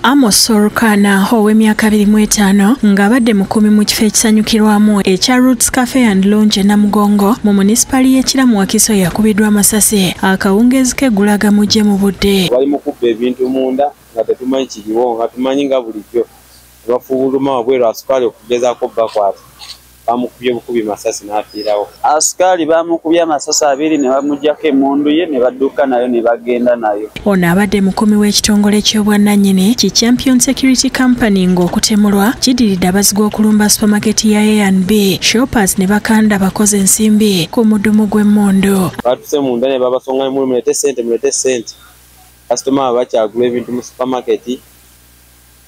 Amos Olukana ow'emyaka 25 ng'abadde mukumi mu kifo ekisanyukirwamu ekya Roots Cafe and Lounge Namugongo mu munisipali y'Ekiramu Wakiso yakubiddwa amasasi akawungeezi ke gulaga mujje mu budde. Bali mukubba ebintu munda nga tetumanyi kiriwo nga tumanyi nga bulijjo bafuuluma wabweru asukali okugezaako bakwata bamukubye bukubi masasi n'afiirawo. Asukali bamukubye amasasi abiri ne bamuggyako emmundu ye ne badduka nayo ne bagenda nayo. Ono abadde mukumi w'ekitongole ky'obwannannyini ki Champion Security Company ng'okutemulwa kidiridde abazigu okulumba supermarket ya A&B shoppers ne bakanda bakoze ensimbi ku mudumu gw'emmundu. Batuse munda ne babasonga mulete sente kasitoma bakyagula ebintu mu supermarket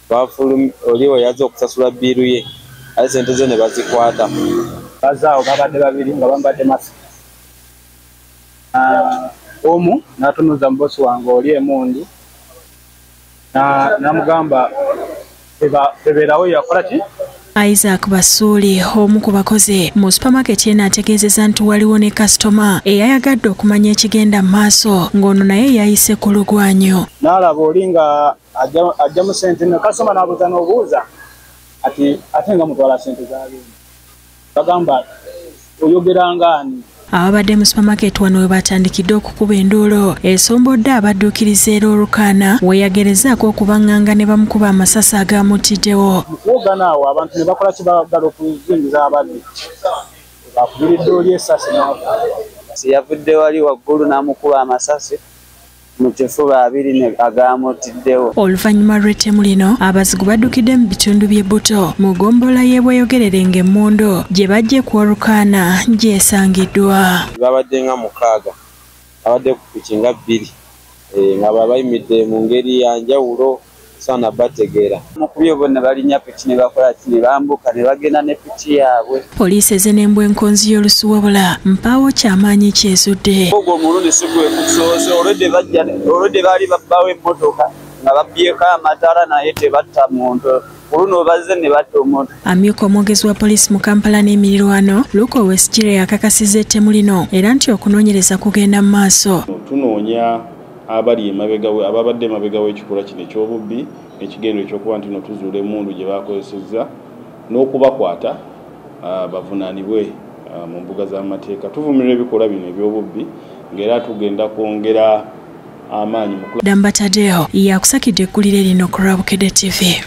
bafulu oliwo yazze okusasula biiru ye ali sente ze ne bazikwata. Bazaawo babadde babiri nga bambadde masiki. Omu n'atunuza mubosi wange oli emundi namugamba bebeerawo yakola ki? Isaac Basuuli omu ku bakozi mu supermarket ye n'ategeezezza nti waliwo ne kasitoma eyayagadde okumanya ekigenda mu maaso ng'ono naye yayise ku lugwanyo. N'alaba oli nga ajja mu sente ne kasitoma n'abuuza n'obuuza ate nga mutwala sente z'abindi. Bagamba oyogera ngaani? Ababadde mu supermarket wano we batandikidde okukuba enduulu esombodde abadduukiriza era Olukana we yagerezaako okubanganga ne bamukuba amasasi agaamutiddewo. Mu kuwogana awo abantu ne bakola kibagala okuzingiza abadde bakubiridde oli essasi n'afa. Yavudde wali waggulu n'amukuba amasasi mu kifuba abiri ne agaamutiddewo. Oluvannyuma lw'ettemu lino abazigu baddukidde mu bitundu by'e Buto mu ggombolola y'e Bweyogerere ng'emmundu gye bajje ku Olukana gy'esangiddwa. Babadde nga 6 abadde ku piki nga 2 nga bayimidde mu ngeri ya njawulo sana bategeera. Mukubye bonna balinnya piki ne bakola ki ne bambuka ne bagenda ne piki yaabwe. Poliisi ez'enembwa enkonzi y'olusu wabula mpaawo kyamaanyi kyezudde. Ogwo omulundi si gwe kusoose olwedde baali babbawo emmotoka nga babbyeko amataala naye tebatta muntu. Oluno bazze ne batta omuntu. Amyuka omwogezi wa poliisi mu Kampala n'emirirwano Luke Westgire yakakasizza ettemu lino era nti okunoonyereza kugenda mu maaso. Tunoonya abali ababadde emabega w'ekikula kino eky'obubbi ekigendo ekyokuba nti no tuzuula emmundu gye bakozesezza n'okubakwata bavunaanibwe mu mbuga z'amateeka. Tuvumirira ebikolwa bino eby'obubbi ng'era tugenda kwongera amaanyi mu Damba Tadeo yakusakidde eggulire lino ku Rabukedde TV.